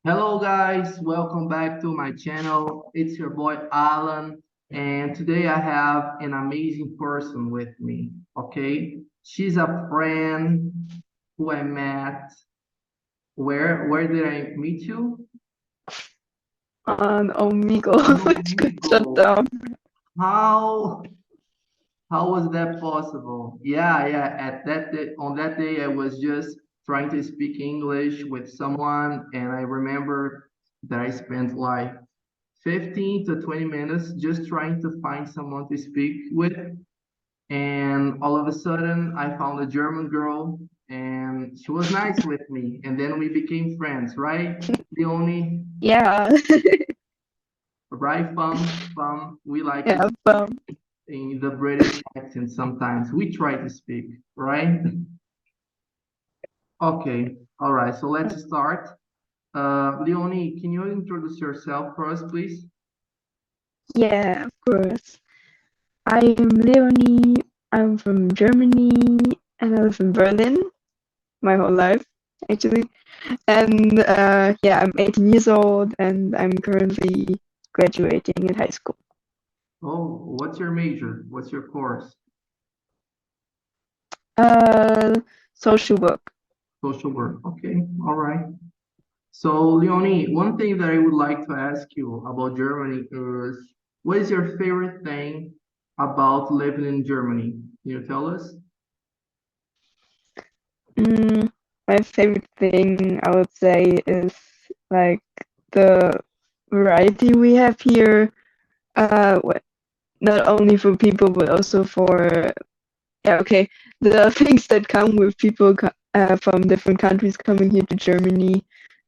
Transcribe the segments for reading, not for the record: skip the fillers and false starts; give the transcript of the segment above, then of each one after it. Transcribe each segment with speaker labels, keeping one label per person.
Speaker 1: Hello guys, welcome back to my channel. It's your boy Alan, and today I have an amazing person with me. Okay, she's a friend who I met. Where did I meet you?
Speaker 2: On Omegle,
Speaker 1: On
Speaker 2: which got shut
Speaker 1: Omegle.
Speaker 2: down.
Speaker 1: How how was that possible? Yeah. At that day, on that day, I was just trying to speak English with someone, and I remember that I spent like 15 to 20 minutes just trying to find someone to speak with. And all of a sudden, I found a German girl and she was nice with me. And then we became friends, right? Leone,
Speaker 2: Yeah,
Speaker 1: right? We like to
Speaker 2: yeah,
Speaker 1: speak in the British accent sometimes. We try to speak, right? Okay, all right, so let's start. Leone, can you introduce yourself for us, please?
Speaker 2: yeah, of course. I am Leonie. I'm from Germany, and I live in Berlin my whole life, actually. And yeah, I'm 18 years old, and I'm currently graduating in high school.
Speaker 1: Oh, what's your major? What's your course?
Speaker 2: Uh, Social work.
Speaker 1: Social work. Okay, all right. So, Leonie, one thing that I would like to ask you about Germany is what is your favorite thing about living in Germany? Can you tell us?
Speaker 2: Mm, my favorite thing, I would say, is like the variety we have here. Not only for people but also for yeah, okay, the things that come with people from different countries coming here to Germany,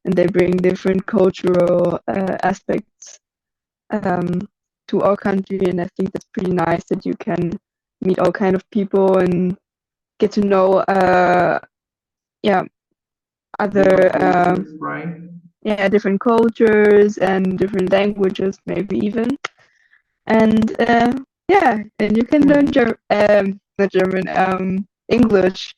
Speaker 2: and they bring different cultural aspects um, to our country, and I think that's pretty nice that you can meet all kind of people and get to know yeah,
Speaker 1: Different
Speaker 2: other
Speaker 1: cultures, right?
Speaker 2: yeah, different cultures and different languages maybe even. And yeah, and you can
Speaker 1: Yeah,
Speaker 2: learn not German, English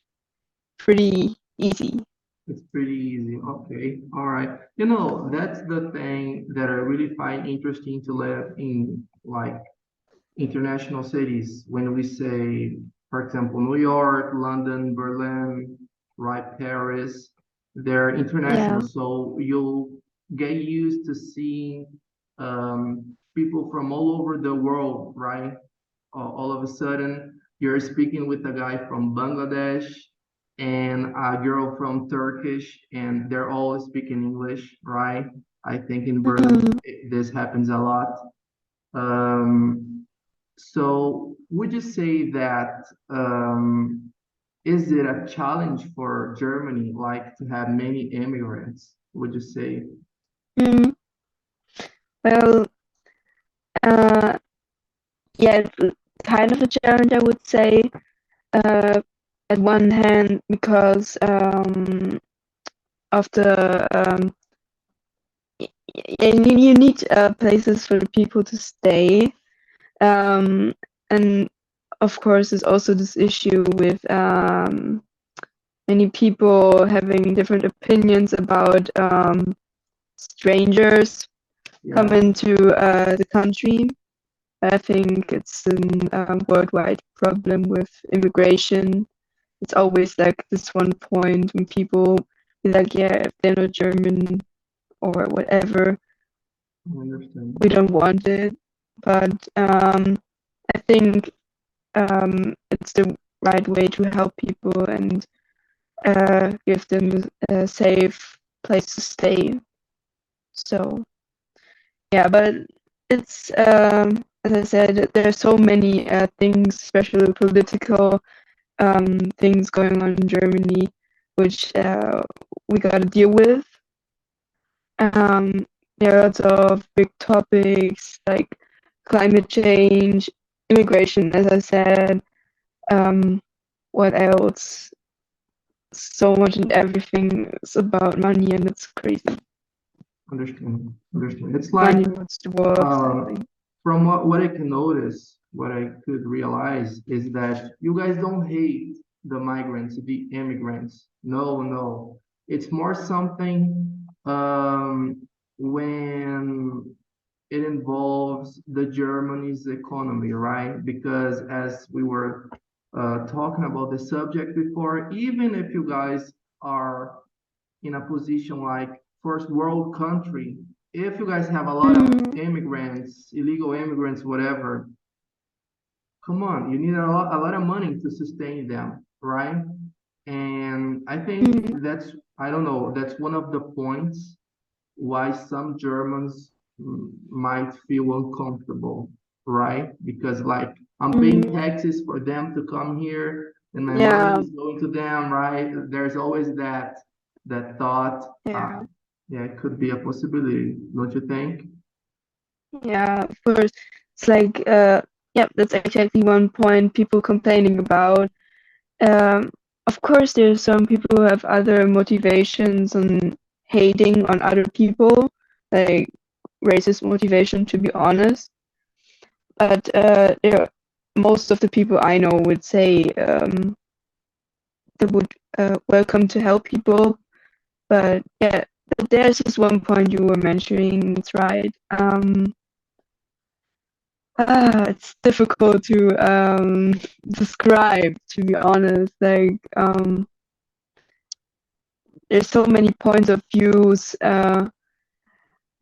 Speaker 2: pretty easy.
Speaker 1: it's pretty easy. Okay, all right. You know, that's the thing that I really find interesting to live in, like international cities. When we say, for example, New York, London, Berlin, right, Paris, they're international.
Speaker 2: Yeah.
Speaker 1: So you'll get used to seeing people from all over the world, right? All of a sudden, you're speaking with a guy from Bangladesh and a girl from Turkish, and they're all speaking English, right? I think in Berlin
Speaker 2: Mm,
Speaker 1: this happens a lot. So would you say that is it a challenge for Germany, like to have many immigrants? Would you say?
Speaker 2: mm. Well, uh, yeah, it's kind of a challenge, I would say. Uh, at one hand, because of the you need places for the people to stay. Um, and of course, there's also this issue with many people having different opinions about strangers
Speaker 1: Yeah,
Speaker 2: coming to the country. I think it's a worldwide problem with immigration. It's always like this one point when people be like, yeah, if they're not German or whatever,
Speaker 1: I understand.
Speaker 2: we don't want it. But I think it's the right way to help people and give them a safe place to stay. So yeah, but it's as I said, there are so many things, especially political things going on in Germany, which we got to deal with. Um, there are lots of big topics like climate change, immigration, as I said. Um, what else? So much and everything is about money, and it's crazy.
Speaker 1: Understand. It's like
Speaker 2: Money rules the world,
Speaker 1: uh,
Speaker 2: sadly.
Speaker 1: from what I can notice, what I could realize is that you guys don't hate the migrants, the immigrants. No, no. It's more something when it involves the Germany's economy, right? Because as we were talking about the subject before, even if you guys are in a position like first world country, if you guys have a lot of
Speaker 2: Mm,
Speaker 1: immigrants, illegal immigrants, whatever, come on, you need a lot of money to sustain them, right? And I think
Speaker 2: mm,
Speaker 1: that's, I don't know, that's one of the points why some Germans might feel uncomfortable, right? Because like I'm paying
Speaker 2: mm,
Speaker 1: taxes for them to come here and my money
Speaker 2: yeah,
Speaker 1: is going to them, right? There's always that thought.
Speaker 2: yeah,
Speaker 1: Yeah, it could be a possibility, don't you think?
Speaker 2: yeah. Of course, it's like yeah, that's exactly one point people complaining about. Um, of course, there's some people who have other motivations on hating on other people, like racist motivation, to be honest. But most of the people I know would say they would welcome to help people. But yeah, but there's this one point you were mentioning. It's right. It's difficult to describe, to be honest. Like there's so many points of views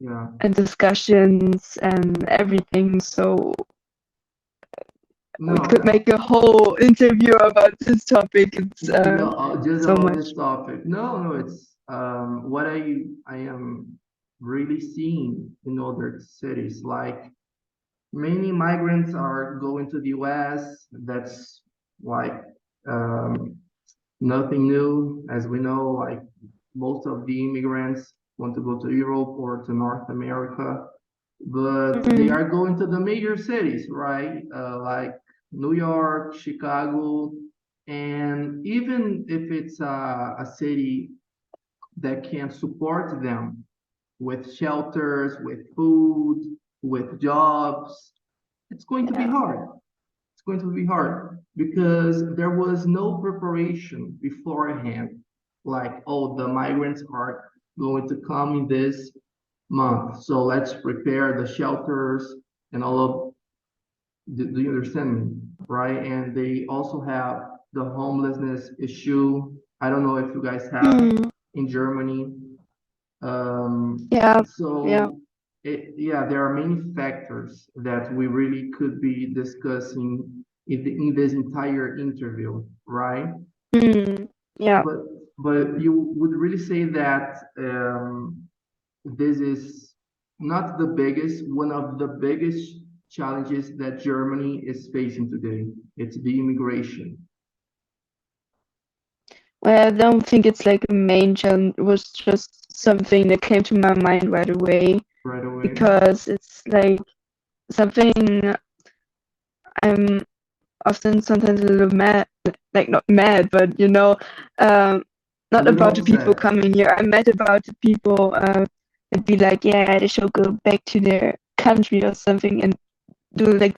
Speaker 1: Yeah.
Speaker 2: and discussions and everything. So we could
Speaker 1: No,
Speaker 2: make a whole interview about this topic. It's
Speaker 1: no, just
Speaker 2: so
Speaker 1: about this
Speaker 2: much.
Speaker 1: topic. No, no, it's what I am really seeing in other cities. Like many migrants are going to the US. That's like um, nothing new, as we know. Like most of the immigrants want to go to Europe or to North America, but they
Speaker 2: Mm,
Speaker 1: are going to the major cities, right? Like New York, Chicago, and even if it's a city that can support them with shelters, with food, with jobs, it's going to be
Speaker 2: yeah.
Speaker 1: hard. It's going to be hard because there was no preparation beforehand. Like, oh, the migrants are going to come in this month, so let's prepare the shelters and all of. Do you understand me? Right? And they also have the homelessness issue. I don't know if you guys have
Speaker 2: Mm,
Speaker 1: in Germany.
Speaker 2: yeah. Yeah.
Speaker 1: So yeah, there are many factors that we really could be discussing in this entire interview, right?
Speaker 2: Mm, yeah.
Speaker 1: But but you would really say that this is not the biggest, one of the biggest challenges that Germany is facing today. It's the immigration
Speaker 2: Well, I don't think it's like a main challenge. It was just something that came to my mind right away
Speaker 1: right away.
Speaker 2: because it's like something I'm often sometimes a little mad, like not mad, but
Speaker 1: A
Speaker 2: not
Speaker 1: little
Speaker 2: about the people
Speaker 1: upset.
Speaker 2: coming here. I'm mad about the people that be like, yeah, they should go back to their country or something and do like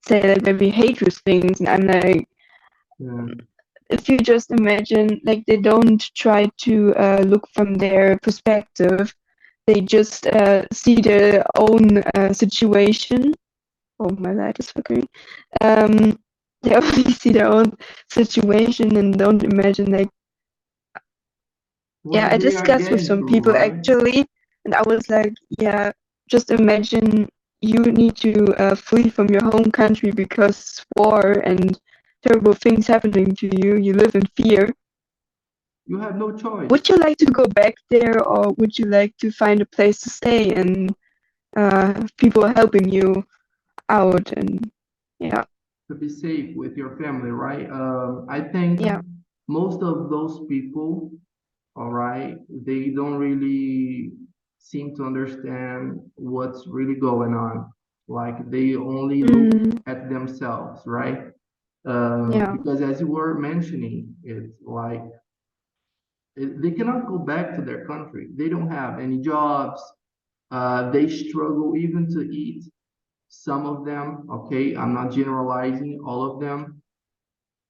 Speaker 2: say like very hateful things. And I'm like,
Speaker 1: Yeah.
Speaker 2: if you just imagine, like they don't try to look from their perspective, they just see their own situation. Oh, my light is flickering. Um, they only see their own situation and don't imagine like yeah,
Speaker 1: What
Speaker 2: I
Speaker 1: they are
Speaker 2: discussed with
Speaker 1: getting
Speaker 2: some
Speaker 1: through,
Speaker 2: people
Speaker 1: right?
Speaker 2: actually, and I was like, yeah, just imagine you need to flee from your home country because war and terrible things happening to you. You live in fear.
Speaker 1: You have no
Speaker 2: Would
Speaker 1: choice.
Speaker 2: you like to go back there, or would you like to find a place to stay and people helping you out? And yeah,
Speaker 1: To be safe with your family, right? I think
Speaker 2: yeah,
Speaker 1: most of those people, all right, they don't really seem to understand what's really going on. Like they only look
Speaker 2: mm,
Speaker 1: at themselves, right?
Speaker 2: yeah,
Speaker 1: Because as you were mentioning, it's like they cannot go back to their country. They don't have any jobs. They struggle even to eat. Some of them, okay, I'm not generalizing all of them.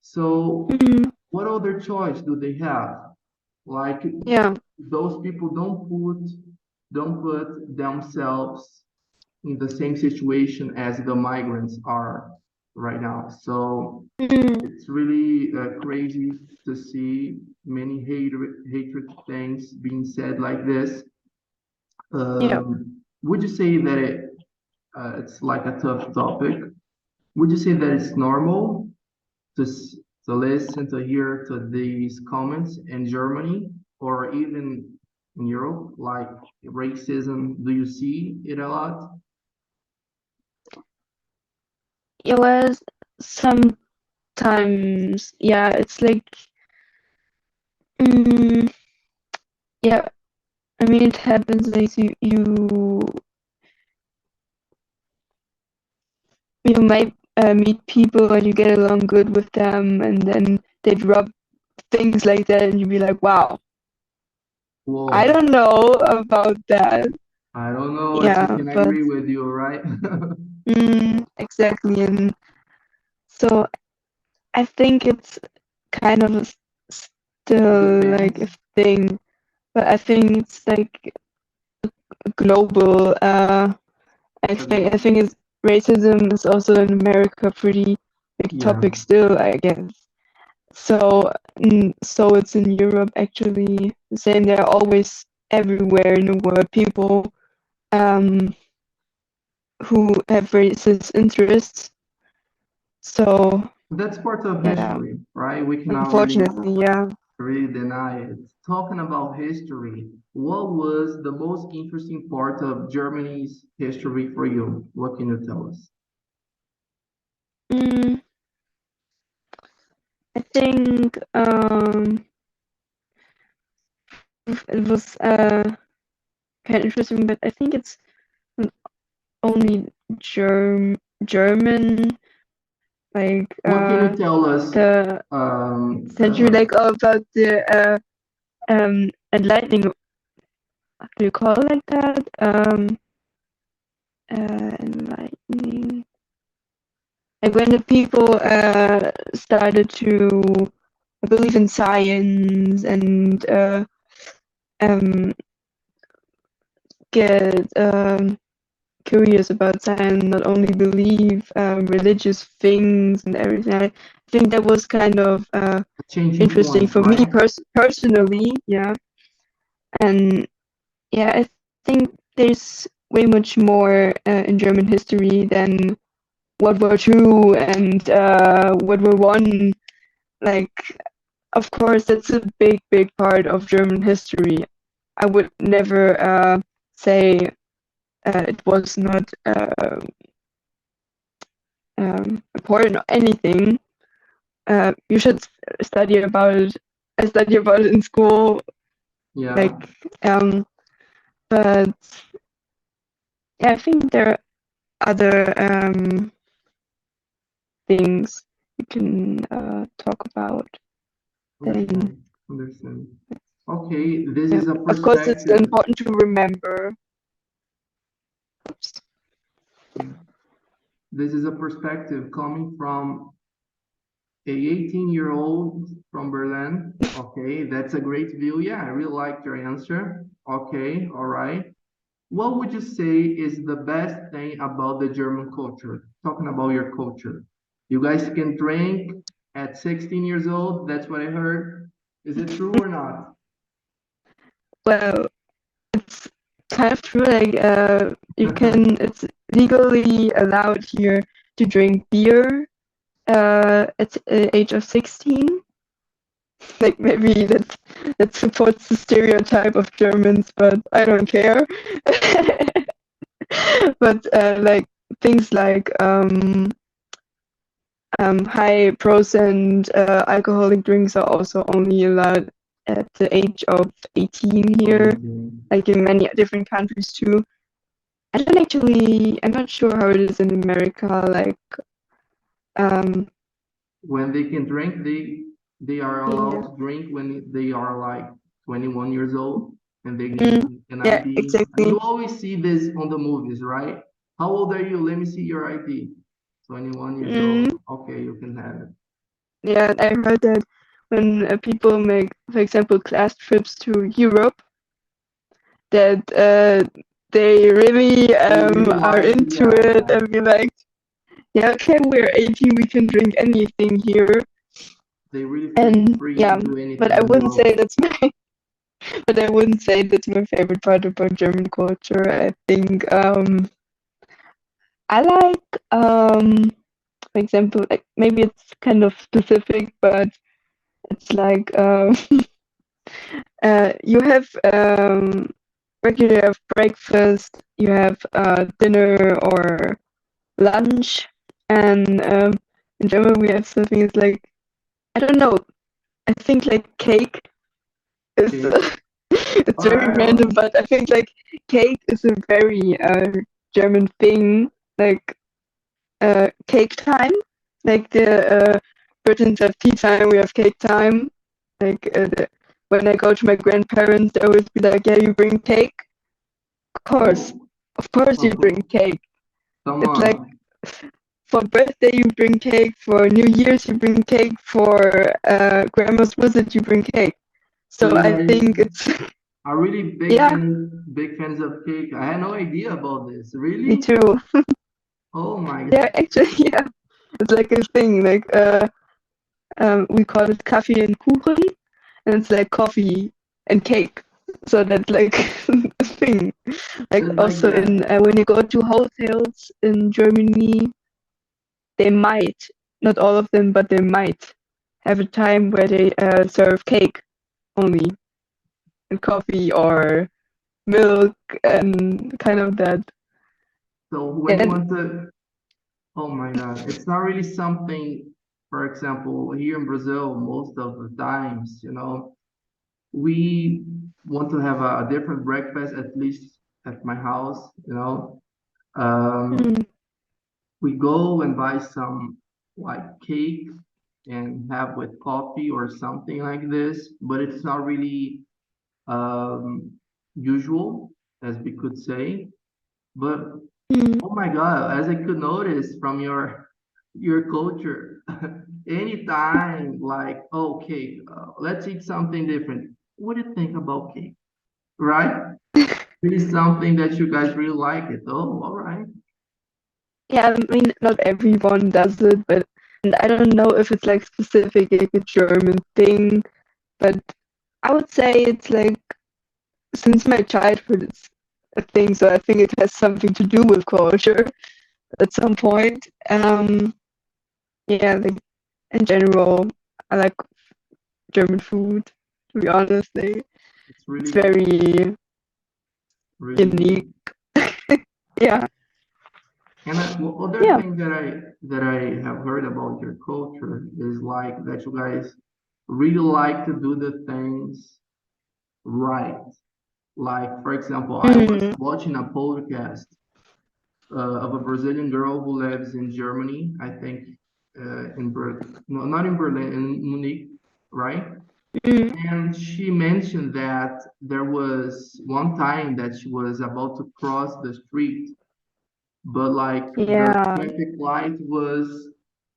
Speaker 1: So,
Speaker 2: mm,
Speaker 1: what other choice do they have? Like
Speaker 2: Yeah.
Speaker 1: those people don't put themselves in the same situation as the migrants are right now. So
Speaker 2: Mm,
Speaker 1: it's really crazy to see many hatred things being said like this.
Speaker 2: yeah.
Speaker 1: Would you say that it's like a tough topic? Would you say that it's normal to to listen to hear to these comments in Germany or even in Europe, like racism? Do you see it a lot?
Speaker 2: It was sometimes, yeah, it's like, mm, yeah, I mean, it happens like you might meet people and you get along good with them, and then they drop things like that, and you be like, wow, I
Speaker 1: Whoa,
Speaker 2: don't know about that.
Speaker 1: I don't know if we
Speaker 2: Yeah,
Speaker 1: can
Speaker 2: but
Speaker 1: agree with you, right?
Speaker 2: exactly. And so I think it's kind of still like a
Speaker 1: Depends.
Speaker 2: thing, but I think it's like global. I think it's racism is also in America pretty big
Speaker 1: Yeah,
Speaker 2: topic still, I guess. So so it's in Europe actually the same. They're always everywhere in the world people um who have racist interests. So
Speaker 1: that's part of
Speaker 2: yeah,
Speaker 1: history, right? We cannot
Speaker 2: unfortunately, yeah.
Speaker 1: really deny it. Talking about history, what was the most interesting part of Germany's history for you? What can you tell us?
Speaker 2: Mm, I think it was kind of interesting, but I think it's not only German, like
Speaker 1: What can you tell us?
Speaker 2: the
Speaker 1: Um,
Speaker 2: century,
Speaker 1: uh,
Speaker 2: like about the enlightening. What do you call it like that? Enlightening. Like when the people started to believe in science and um, get curious about science, not only believe religious things and everything. I think that was kind of
Speaker 1: a changing
Speaker 2: interesting
Speaker 1: point,
Speaker 2: for me
Speaker 1: right?
Speaker 2: personally. Yeah, and yeah, I think there's way much more in German history than World War II and World War One. Like, of course, that's a big, big part of German history. I would never say it was not important or anything. You should study about it. I study about it in school, like,
Speaker 1: Yeah,
Speaker 2: um, but yeah, I think there are other things you can talk about. Then,
Speaker 1: understand, understand. Okay, this
Speaker 2: yeah,
Speaker 1: is a
Speaker 2: of course, it's
Speaker 1: perspective.
Speaker 2: important to remember. Oops.
Speaker 1: Yeah. This is a perspective coming from a 18-year-old from Berlin. Okay, that's a great view. Yeah, I really liked your answer. Okay, all right. What would you say is the best thing about the German culture? Talking about your culture. You guys can drink at 16 years old. That's what I heard. Is it true or not?
Speaker 2: Well, it's kind of true. Like, you can. It's legally allowed here to drink beer at the age of 16. Like maybe that supports the stereotype of Germans, but I don't care. But like things like high percent alcoholic drinks are also only allowed at the age of 18 here,
Speaker 1: Amazing.
Speaker 2: like in many different countries too. I don't actually, I'm not sure how it is in America. Like, um,
Speaker 1: When they can drink, they are allowed
Speaker 2: yeah,
Speaker 1: to drink when they are like 21 years old and they need
Speaker 2: mm,
Speaker 1: an
Speaker 2: yeah,
Speaker 1: ID.
Speaker 2: exactly.
Speaker 1: You always see this on the movies, right? How old are you? Let me see your ID. 21 years
Speaker 2: Mm,
Speaker 1: old. Okay, you can have it.
Speaker 2: yeah, I heard that. when people make, for example, class trips to Europe, that they really
Speaker 1: They really
Speaker 2: are
Speaker 1: like,
Speaker 2: into
Speaker 1: yeah,
Speaker 2: it
Speaker 1: yeah.
Speaker 2: and be like, yeah, okay, we're 18, we can drink anything here.
Speaker 1: They really feel
Speaker 2: And
Speaker 1: free to
Speaker 2: yeah,
Speaker 1: do
Speaker 2: but
Speaker 1: anything
Speaker 2: I
Speaker 1: in
Speaker 2: wouldn't
Speaker 1: Europe.
Speaker 2: say that's my but I wouldn't say that's my favorite part about German culture. I think I like for example, like maybe it's kind of specific, but it's like you have regular have breakfast, you have dinner or lunch, and in German we have something it's like I don't know. I think like cake is
Speaker 1: Okay.
Speaker 2: it's
Speaker 1: All
Speaker 2: very
Speaker 1: right.
Speaker 2: random, but I think like cake is a very German thing. Like cake time, like the Britons have tea time, we have cake time. Like when I go to my grandparents, they always be like, "Yeah, you bring cake."
Speaker 1: Oh,
Speaker 2: Of course, you bring
Speaker 1: oh,
Speaker 2: cake.
Speaker 1: come
Speaker 2: It's like
Speaker 1: on.
Speaker 2: for birthday you bring cake, for New Year's you bring cake, for grandma's visit you bring cake.
Speaker 1: So
Speaker 2: So
Speaker 1: you
Speaker 2: I
Speaker 1: guys
Speaker 2: think it's
Speaker 1: are really
Speaker 2: yeah,
Speaker 1: big fans of cake. I had no idea about this.
Speaker 2: me
Speaker 1: Really?
Speaker 2: too.
Speaker 1: Oh my
Speaker 2: Yeah,
Speaker 1: God.
Speaker 2: actually, yeah, it's like a thing. Like we call it Kaffee and Kuchen, and it's like coffee and cake. So that's like a thing. Like
Speaker 1: Just like
Speaker 2: also
Speaker 1: that.
Speaker 2: in when you go to hotels in Germany, they might, not all of them, but they might have a time where they serve cake only and coffee or milk and kind of that.
Speaker 1: So when you
Speaker 2: And
Speaker 1: want to, oh my God, it's not really something, for example, here in Brazil, most of the times, we want to have a different breakfast, at least at my house. Um,
Speaker 2: mm,
Speaker 1: we go and buy some like cake and have with coffee or something like this, but it's not really um, usual, as we could say. But
Speaker 2: mm,
Speaker 1: oh my God, as I could notice from your culture, anytime like, okay, let's eat something different. What do you think about cake? Right? Really something that you guys really like it. Oh, all right.
Speaker 2: yeah, I mean, not everyone does it, but and I don't know if it's like specific like a German thing, but I would say it's like since my childhood it's a thing, so I think it has something to do with culture at some point. Yeah, like in general, I like German food, to be honest. Like,
Speaker 1: It's
Speaker 2: it's
Speaker 1: really,
Speaker 2: very
Speaker 1: really
Speaker 2: unique.
Speaker 1: good.
Speaker 2: Yeah,
Speaker 1: And other
Speaker 2: yeah.
Speaker 1: thing that I have heard about your culture is like that you guys really like to do the things right. Like, for example, I was
Speaker 2: Mm,
Speaker 1: watching a podcast of a Brazilian girl who lives in Germany, I think in no, not in Berlin, in Munich, right?
Speaker 2: mm,
Speaker 1: And she mentioned that there was one time that she was about to cross the street, but like the
Speaker 2: yeah,
Speaker 1: traffic light was,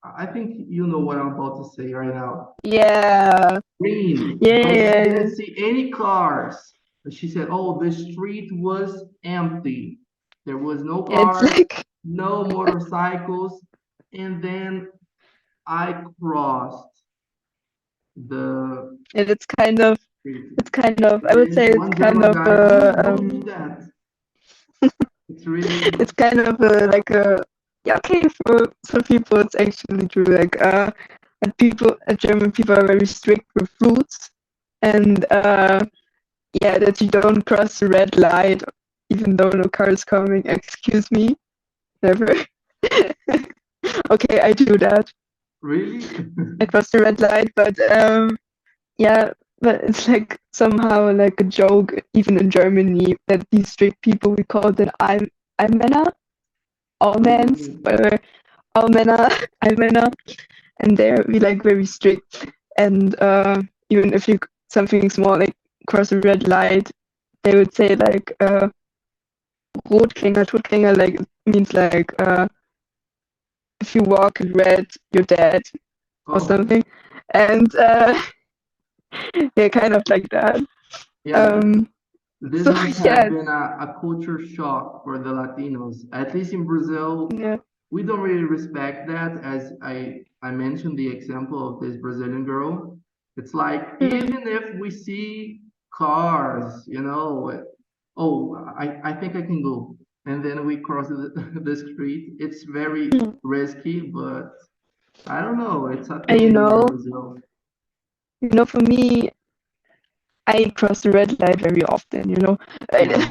Speaker 1: I think you know what I'm about to say right now.
Speaker 2: yeah,
Speaker 1: Green, but she
Speaker 2: yeah.
Speaker 1: didn't see any cars. She said, "Oh, the street was empty. There was no
Speaker 2: It's
Speaker 1: cars,
Speaker 2: like,
Speaker 1: no motorcycles." And then I crossed the
Speaker 2: and
Speaker 1: street.
Speaker 2: it's kind of, I would
Speaker 1: Then
Speaker 2: say it's
Speaker 1: one
Speaker 2: kind
Speaker 1: German
Speaker 2: of,
Speaker 1: guy, no, don't do that. It's really
Speaker 2: it's kind of like a, yeah, okay, for some people it's actually true. Like, and people, German people are very strict with rules, and yeah, that you don't cross the red light, even though no car is coming. Excuse me, never. Okay, I do that.
Speaker 1: really.
Speaker 2: I cross the red light, but yeah, but it's like somehow like a joke, even in Germany, that these strict people we call them Allmänner,
Speaker 1: What does it
Speaker 2: Allmans,
Speaker 1: mean?
Speaker 2: or Allmänner, Allmänner, and they're we like very strict. And even if you something small like cross a red light, they would say like Rotgänger, Totgänger, like means like if you walk in red, you're dead or
Speaker 1: Oh,
Speaker 2: something. And Yeah, kind of like that.
Speaker 1: Yeah,
Speaker 2: Um,
Speaker 1: this
Speaker 2: so
Speaker 1: must have
Speaker 2: yeah,
Speaker 1: been a culture shock for the Latinos. At least in Brazil,
Speaker 2: yeah,
Speaker 1: we don't really respect that. As I mentioned the example of this Brazilian girl. It's like
Speaker 2: mm,
Speaker 1: even if we see cars, oh, I think I can go. And then we cross the street. It's very
Speaker 2: mm.
Speaker 1: risky, but I don't know. It's a
Speaker 2: And
Speaker 1: thing here in Brazil.
Speaker 2: for me, I cross the red light very often.
Speaker 1: Yeah,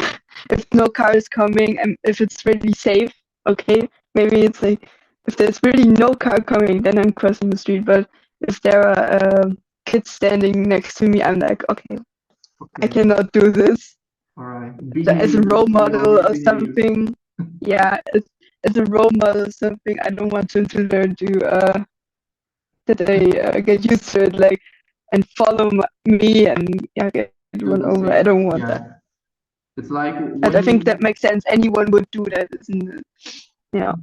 Speaker 2: If no car is coming and if it's really safe, okay, maybe it's like if there's really no car coming, then I'm crossing the street. But if there are kids standing next to me, I'm like, okay, I
Speaker 1: okay.
Speaker 2: cannot do this.
Speaker 1: All right.
Speaker 2: As a
Speaker 1: Behave.
Speaker 2: role
Speaker 1: We
Speaker 2: model
Speaker 1: always
Speaker 2: or
Speaker 1: behave.
Speaker 2: something, yeah, as a role model or something, I don't want them to learn that they get used to it, like and follow me and yeah, get run
Speaker 1: Do
Speaker 2: over.
Speaker 1: the
Speaker 2: I don't
Speaker 1: same.
Speaker 2: want that.
Speaker 1: Yeah. It's like
Speaker 2: And I
Speaker 1: when
Speaker 2: think that
Speaker 1: you
Speaker 2: makes sense. Anyone would do that, isn't it? Yeah.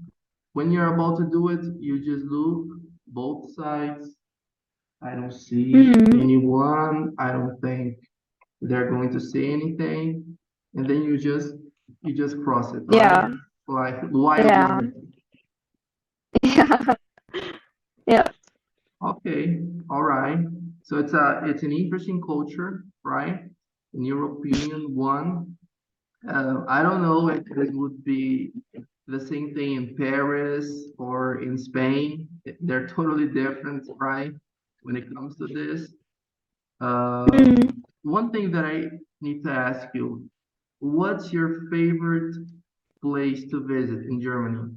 Speaker 1: when you're about to do it, you just look both sides. I don't see
Speaker 2: Hmm.
Speaker 1: anyone. I don't think they're going to say anything. And then you just cross it, right?
Speaker 2: Yeah.
Speaker 1: Like wild
Speaker 2: Yeah.
Speaker 1: life.
Speaker 2: Yeah. Yeah.
Speaker 1: Okay, all right. So it's an interesting culture, right? An European one. I don't know if it would be the same thing in Paris or in Spain. They're totally different, right? When it comes to this.
Speaker 2: Mm.
Speaker 1: One thing that I need to ask you, what's your favorite place to visit in Germany?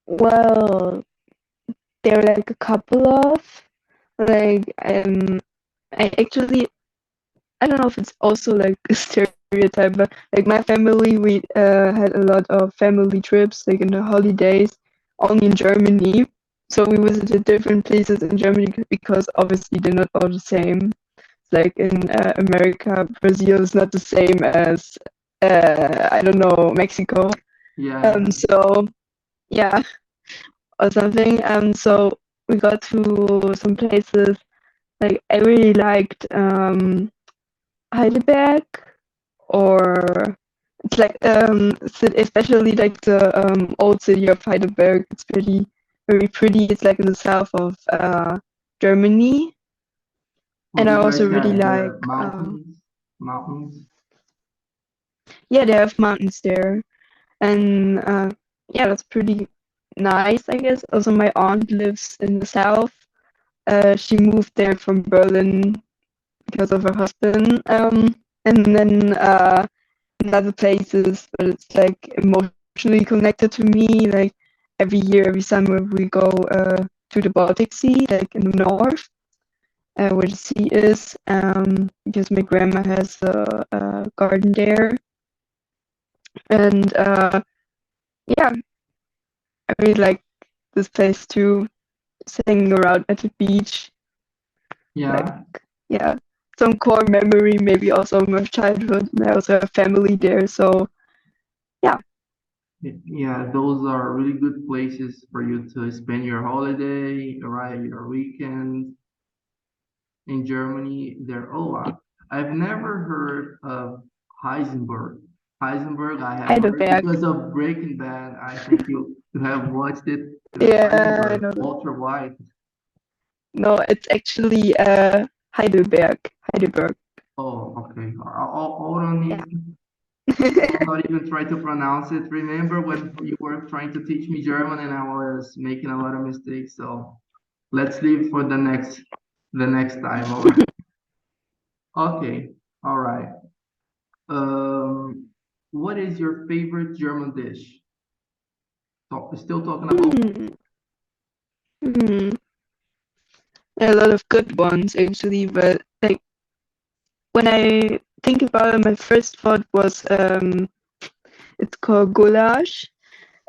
Speaker 2: Well, there are like a couple of like I actually I don't know if it's also like a stereotype, but like my family, we had a lot of family trips, like in the holidays, only in Germany. So we visited different places in Germany because obviously they're not all the same. Like in America, Brazil is not the same as I don't know, Mexico.
Speaker 1: Yeah,
Speaker 2: So yeah, or something. So we got to some places. Like I really liked Heidelberg or it's like especially like the old city of Heidelberg. It's very pretty. It's like in the south of Germany,
Speaker 1: well,
Speaker 2: and I
Speaker 1: you
Speaker 2: also
Speaker 1: guys
Speaker 2: really
Speaker 1: have
Speaker 2: like
Speaker 1: the mountains.
Speaker 2: yeah, they have mountains there, and yeah, that's pretty nice, I guess. Also, my aunt lives in the south. She moved there from Berlin because of her husband, and then in other places, but it's like emotionally connected to me. Like every year, every summer, we go to the Baltic Sea, like in the north, where the sea is, because my grandma has a garden there. And yeah, I really like this place too, sitting around at the beach. Like,
Speaker 1: Yeah,
Speaker 2: yeah, some core memory, maybe also of my childhood. And I also have family there, so yeah,
Speaker 1: yeah, those are really good places for you to spend your holiday, right? Your weekend in Germany. I've never heard of Heisenberg. Heisenberg, I have heard
Speaker 2: Heidelberg.
Speaker 1: because of Breaking Bad. I think you have watched it. It is
Speaker 2: Yeah, I
Speaker 1: Heisenberg,
Speaker 2: know that.
Speaker 1: Walter White.
Speaker 2: No, it's actually Heidelberg. Heidelberg.
Speaker 1: Oh, okay. Hold on,
Speaker 2: Yeah.
Speaker 1: I'll not even try to pronounce it. Remember when you were trying to teach me German and I was making a lot of mistakes. So let's leave for the next time. All right. Okay. All right. Um, what is your favorite German dish? Still talking about
Speaker 2: Hmm. Hmm. There are a lot of good ones actually, but like when I think about it, my first thought was it's called goulash.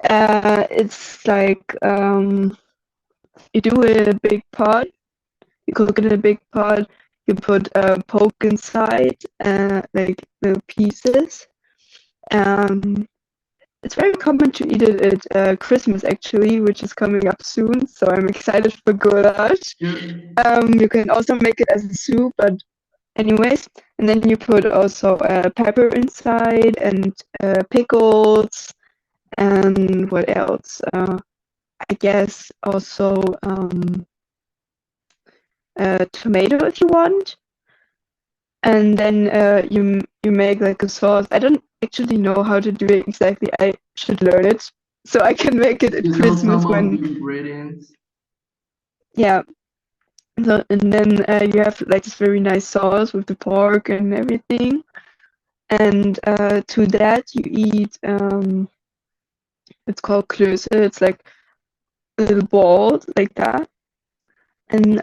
Speaker 2: It's like you do it in a big pot. You cook it in a big pot. You put pork inside, like little pieces. Um, it's very common to eat it at Christmas actually, which is coming up soon. So I'm excited for goulash. You can also make it as a soup, but anyways, and then you put also pepper inside and pickles and what else? I guess also tomato if you want. And then you make like a sauce. I don't actually know how to do it exactly. I should learn it so I can make it at
Speaker 1: You know
Speaker 2: Christmas
Speaker 1: some of
Speaker 2: when
Speaker 1: the ingredients.
Speaker 2: yeah. So and then you have like this very nice sauce with the pork and everything. And to that you eat it's called klöße. It's like little balls like that, and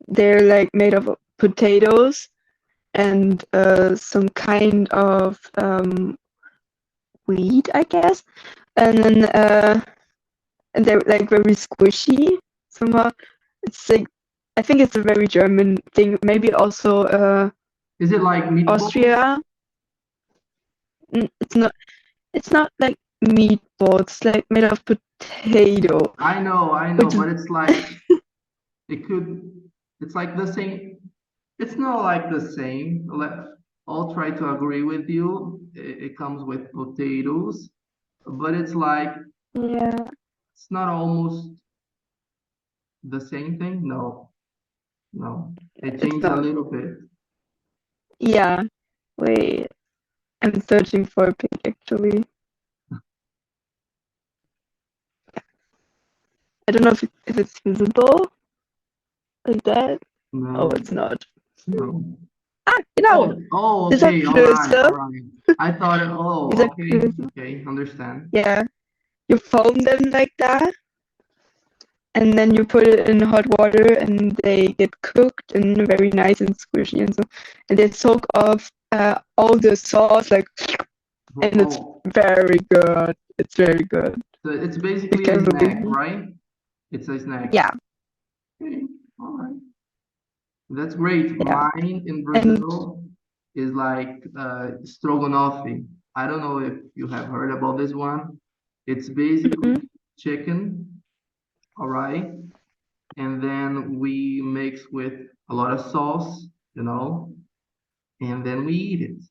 Speaker 2: they're like made of potatoes and some kind of wheat, I guess. And then and they're like very squishy somehow. It's like I think it's a very German thing. Maybe also
Speaker 1: Is it like meatballs?
Speaker 2: Austria. It's not. It's not like meatball. It's like made of potato,
Speaker 1: I know,
Speaker 2: which is
Speaker 1: but it's like it could. It's like the same. It's not like the same. I'll try to agree with you. It comes with potatoes, but it's like
Speaker 2: yeah.
Speaker 1: it's not almost the same thing. No, no. It
Speaker 2: It's
Speaker 1: changed a
Speaker 2: not.
Speaker 1: little bit.
Speaker 2: Yeah. Wait. I'm searching for a pic actually. I don't know if it's visible like that. Oh,
Speaker 1: No,
Speaker 2: it's not.
Speaker 1: no.
Speaker 2: Ah, genau.
Speaker 1: Oh,
Speaker 2: Dieser
Speaker 1: okay, all
Speaker 2: Klöße,
Speaker 1: right. I thought, oh,
Speaker 2: dieser
Speaker 1: okay,
Speaker 2: Klöße.
Speaker 1: okay, understand.
Speaker 2: Yeah. You foam them like that, and then you put it in hot water, and they get cooked and very nice and squishy and so, and they soak off all the sauce like, and it's
Speaker 1: Oh,
Speaker 2: very good. It's very good.
Speaker 1: so it's
Speaker 2: I
Speaker 1: basically a
Speaker 2: can't believe
Speaker 1: snack,
Speaker 2: it.
Speaker 1: right? It's a snack.
Speaker 2: Yeah,
Speaker 1: Okay, all right. That's great.
Speaker 2: yeah,
Speaker 1: Mine in
Speaker 2: and
Speaker 1: Brazil is like stroganoff. I don't know if you have heard about this one. It's basically
Speaker 2: mm,
Speaker 1: chicken, all right? And then we mix with a lot of sauce, you know, and then we eat it.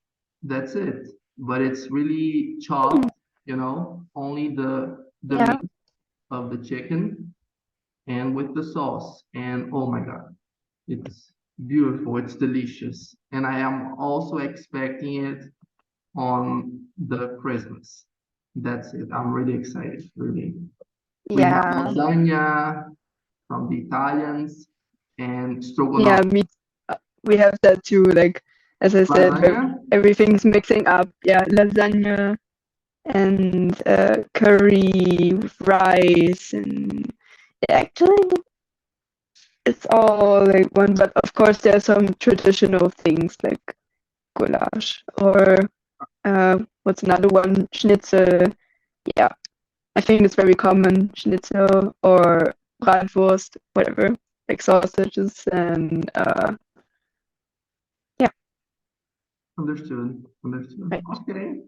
Speaker 1: That's it. But it's really
Speaker 2: mm,
Speaker 1: chopped, you know, only the
Speaker 2: yeah,
Speaker 1: meat of the chicken and with the sauce. And oh my God, it's beautiful. It's delicious. And I am also expecting it on the Christmas. That's it. I'm really excited, really. We have
Speaker 2: yeah,
Speaker 1: lasagna from the Italians and
Speaker 2: yeah.
Speaker 1: stroganoff.
Speaker 2: We have that too. Like as I said,
Speaker 1: Lasagna?
Speaker 2: everything's mixing up. Yeah, lasagna and curry with rice, and actually it's all like one. But of course, there are some traditional things like goulash or what's another one? Schnitzel. Yeah, I think it's very common. Schnitzel or Bratwurst, whatever, like sausages and yeah,
Speaker 1: Understood. Understood.
Speaker 2: right.
Speaker 1: Okay,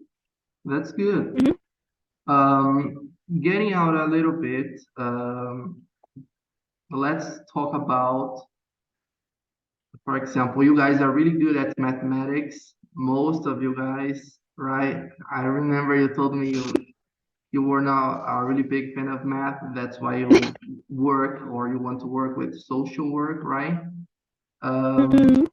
Speaker 1: that's good.
Speaker 2: Mhm.
Speaker 1: Getting out a little bit, let's talk about, for example, you guys are really good at mathematics. Most of you guys, right? I remember you told me you were not a really big fan of math. That's why you work or you want to work with social work, right? Um,
Speaker 2: Mhm.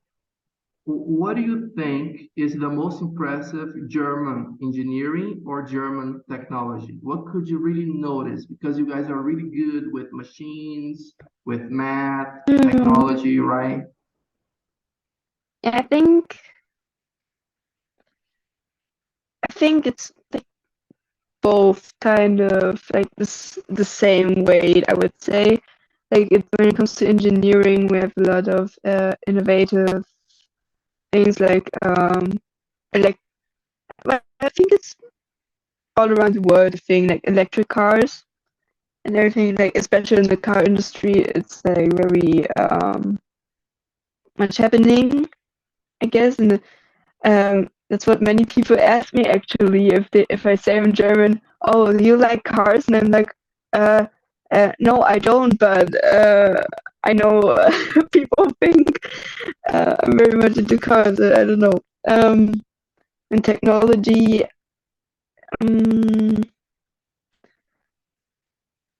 Speaker 1: what do you think is the most impressive German engineering or German technology? What could you really notice? Because you guys are really good with machines, with math,
Speaker 2: Mhm.
Speaker 1: technology, right?
Speaker 2: Yeah, I think it's like both kind of like the same weight, I would say. Like when it comes to engineering, we have a lot of innovative things like elect. Well, I think it's all around the world a thing like electric cars and everything. Like especially in the car industry, it's like very much happening, I guess. And that's what many people ask me actually if I say in German, oh, do you like cars? And I'm like, uh, no, I don't, but I know people think I'm very much into cars. I don't know. And technology, um,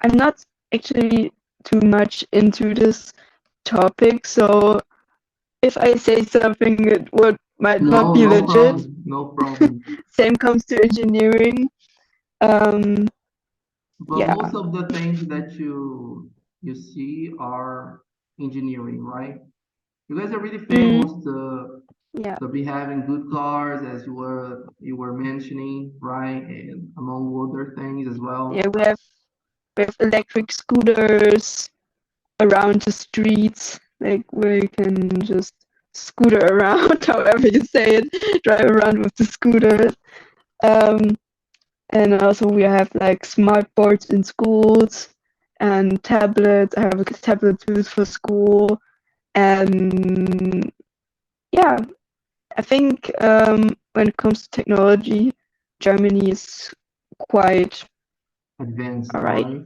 Speaker 2: I'm not actually too much into this topic, so if I say something that would might not
Speaker 1: No,
Speaker 2: be
Speaker 1: no
Speaker 2: legit,
Speaker 1: problem. No problem.
Speaker 2: same comes to engineering. Um,
Speaker 1: But
Speaker 2: yeah.
Speaker 1: most of the things that you see are engineering, right? You guys are really
Speaker 2: Mm,
Speaker 1: famous
Speaker 2: yeah.
Speaker 1: to be having good cars, as you were mentioning, right? And among other things as
Speaker 2: Yeah,
Speaker 1: well.
Speaker 2: we have electric scooters around the streets, like where you can just scooter around, however you say it, drive around with the scooters. Um, and also we have like smart boards in schools and tablets. I have a tablet too for school. And yeah, I think when it comes to technology, Germany is quite
Speaker 1: Advanced,
Speaker 2: all right,
Speaker 1: right?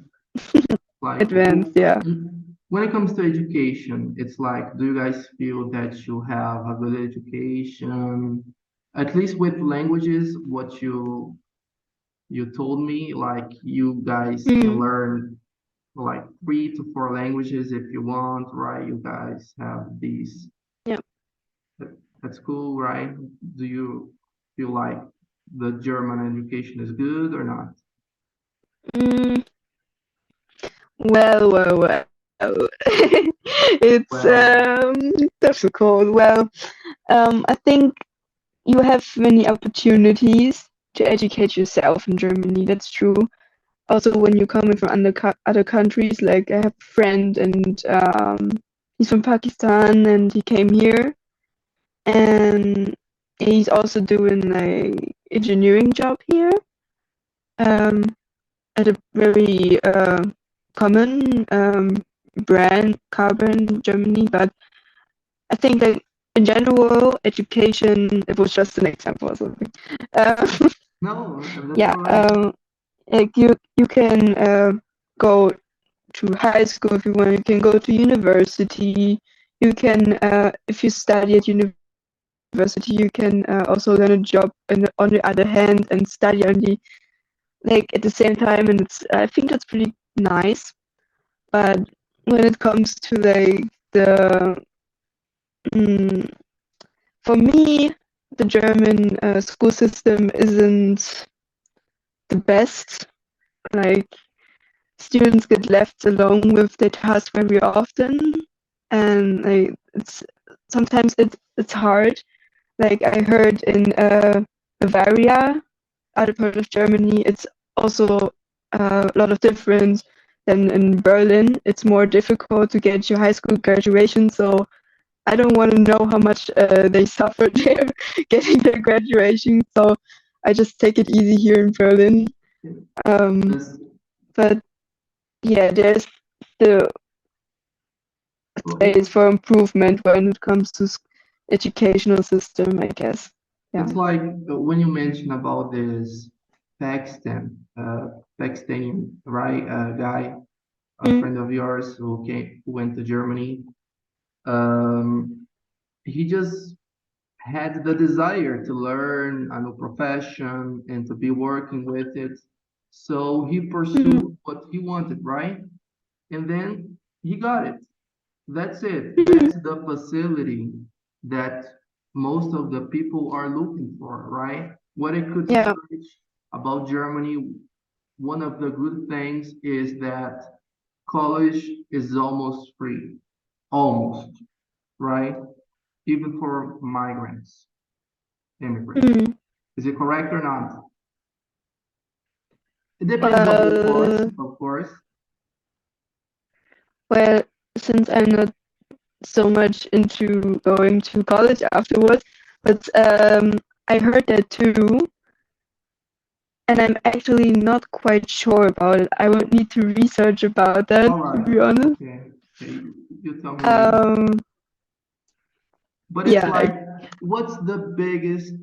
Speaker 1: Like,
Speaker 2: advanced. Yeah.
Speaker 1: when it comes to education, it's like, do you guys feel that you have a good education? At least with languages, what you told me, like you guys can
Speaker 2: Mm,
Speaker 1: learn like 3 to 4 languages if you want, right? You guys have these.
Speaker 2: yeah.
Speaker 1: That's cool, right? Do you feel like the German education is good or not?
Speaker 2: Mm, well. It's
Speaker 1: Well,
Speaker 2: difficult. Well, I think you have many opportunities to educate yourself in Germany. That's true. Also, when you're coming from other countries, like I have a friend and he's from Pakistan and he came here and he's also doing like engineering job here um, at a very common brand car brand in Germany. But I think that in general, education, it was just an example or something. Uh,
Speaker 1: no, that's
Speaker 2: yeah,
Speaker 1: all right.
Speaker 2: like you can go to high school if you want. You can go to university. You can, if you study at university, you can also learn a job. On the other hand, and study on the like at the same time, and it's I think that's pretty nice. But when it comes to like the mm, for me, the German school system isn't the best. Like students get left alone with their tasks very often, and like it's sometimes it's hard. Like I heard in Bavaria, other part of Germany, it's also a lot of difference than in Berlin. It's more difficult to get your high school graduation, so I don't want to know how much they suffered there getting their graduation. So I just take it easy here in Berlin. Um,
Speaker 1: This,
Speaker 2: but yeah, there's still
Speaker 1: well,
Speaker 2: space for improvement when it comes to educational system, I guess. Yeah.
Speaker 1: it's like when you mention about this Pakistan, Pakistani, right, guy, a
Speaker 2: Mm,
Speaker 1: friend of yours who went to Germany. Um, he just had the desire to learn a new profession and to be working with it. So he
Speaker 2: mm,
Speaker 1: pursued what he wanted, right? And then he got it. That's it.
Speaker 2: mm,
Speaker 1: That's the facility that most of the people are looking for, right? What I could
Speaker 2: yeah.
Speaker 1: search about Germany, one of the good things is that college is almost free. Almost, right? Even for migrants, immigrants.
Speaker 2: Mm.
Speaker 1: Is it correct or not? It depends,
Speaker 2: Well,
Speaker 1: of course.
Speaker 2: well, since I'm not so much into going to college afterwards, but I heard that too, and I'm actually not quite sure about it. I would need to research about that,
Speaker 1: All
Speaker 2: to
Speaker 1: right.
Speaker 2: be honest.
Speaker 1: Okay. Okay. You tell me later.
Speaker 2: Um,
Speaker 1: But it's
Speaker 2: yeah,
Speaker 1: like, what's the biggest?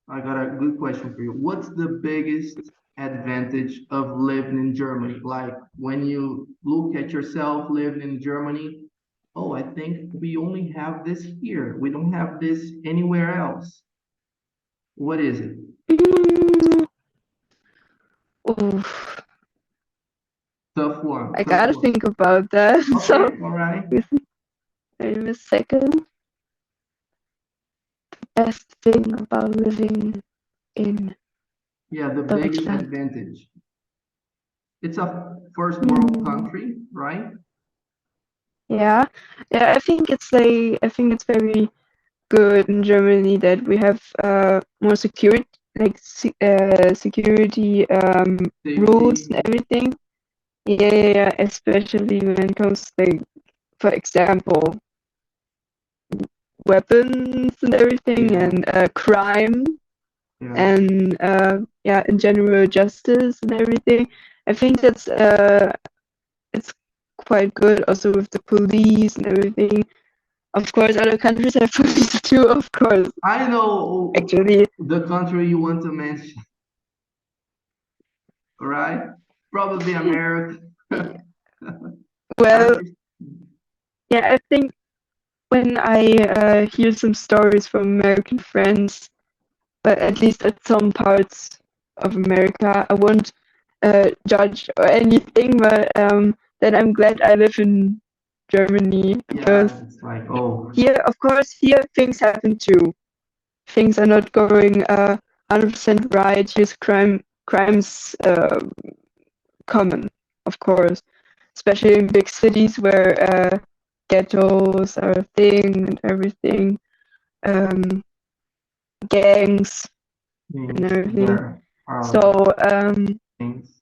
Speaker 1: I got a good question for you. What's the biggest advantage of living in Germany? Like when you look at yourself living in Germany, oh, I think we only have this here. We don't have this anywhere else. What is it?
Speaker 2: Mm, oof,
Speaker 1: Tough one,
Speaker 2: I
Speaker 1: tough
Speaker 2: gotta
Speaker 1: one.
Speaker 2: think about that. So,
Speaker 1: Okay, all right.
Speaker 2: with wait a second. Best thing about living in
Speaker 1: Yeah, the biggest
Speaker 2: Deutschland.
Speaker 1: advantage. It's a first world
Speaker 2: Mm,
Speaker 1: country, right?
Speaker 2: yeah, yeah. I think it's very good in Germany that we have more security, like security rules
Speaker 1: Safety,
Speaker 2: and everything. Yeah, yeah, yeah, especially when it comes like, for example, weapons and everything,
Speaker 1: yeah,
Speaker 2: and crime,
Speaker 1: yeah.
Speaker 2: and yeah, in general justice and everything. I think that's it's quite good also with the police and everything. Of course, other countries have police too, of course.
Speaker 1: I know
Speaker 2: Actually,
Speaker 1: the country you want to mention, right? Probably America.
Speaker 2: well,
Speaker 1: I'm
Speaker 2: yeah, I think when I hear some stories from American friends, but at least at some parts of America, I won't judge or anything, but then I'm glad I live in Germany because
Speaker 1: yeah, it's like, oh,
Speaker 2: here, of course, here things happen too. Things are not going 100% right. Here's crimes common, of course, especially in big cities where ghettos are a thing and everything, um, gangs and
Speaker 1: things
Speaker 2: everything.
Speaker 1: there are
Speaker 2: So,
Speaker 1: things.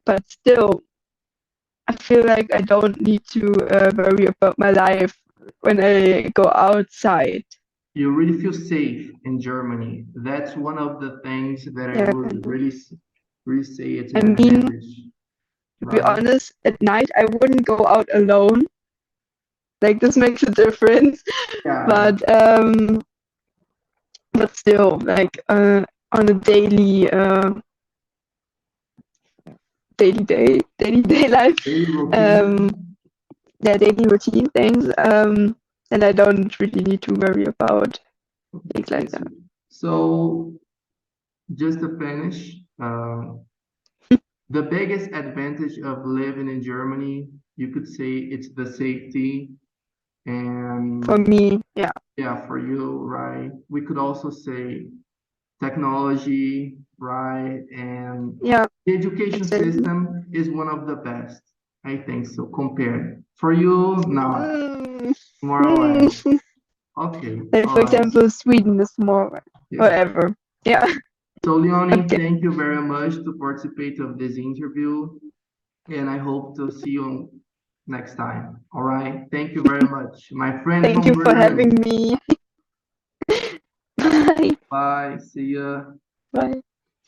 Speaker 2: but still, I feel like I don't need to worry about my life when I go outside.
Speaker 1: You really feel safe in Germany. That's one of the things that I
Speaker 2: Yeah,
Speaker 1: would
Speaker 2: kind of.
Speaker 1: really say it's
Speaker 2: I
Speaker 1: an
Speaker 2: mean,
Speaker 1: advantage,
Speaker 2: to be
Speaker 1: right?
Speaker 2: honest, at night I wouldn't go out alone. Like this makes a difference.
Speaker 1: Yeah,
Speaker 2: But still, like on a daily day life,
Speaker 1: daily routine.
Speaker 2: um, yeah, daily routine things, and I don't really need to worry about things like
Speaker 1: It's
Speaker 2: that.
Speaker 1: so just to finish, the biggest advantage of living in Germany, you could say it's the safety
Speaker 2: For
Speaker 1: and
Speaker 2: me, yeah,
Speaker 1: yeah, for you, right? We could also say technology, right? And
Speaker 2: yeah,
Speaker 1: the education
Speaker 2: exactly.
Speaker 1: system is one of the best, I think so, compared. For you, not
Speaker 2: Mm,
Speaker 1: more or less.
Speaker 2: mm.
Speaker 1: Okay,
Speaker 2: Like
Speaker 1: all
Speaker 2: for
Speaker 1: right.
Speaker 2: example, Sweden is more
Speaker 1: Yeah.
Speaker 2: whatever. Yeah,
Speaker 1: So Leonie,
Speaker 2: okay.
Speaker 1: thank you very much to participate of this interview, and I hope to see you next time. All right. Thank you very much, my friend
Speaker 2: Thank
Speaker 1: from
Speaker 2: you for
Speaker 1: Brazil.
Speaker 2: having me. Bye.
Speaker 1: Bye. See ya.
Speaker 2: Bye.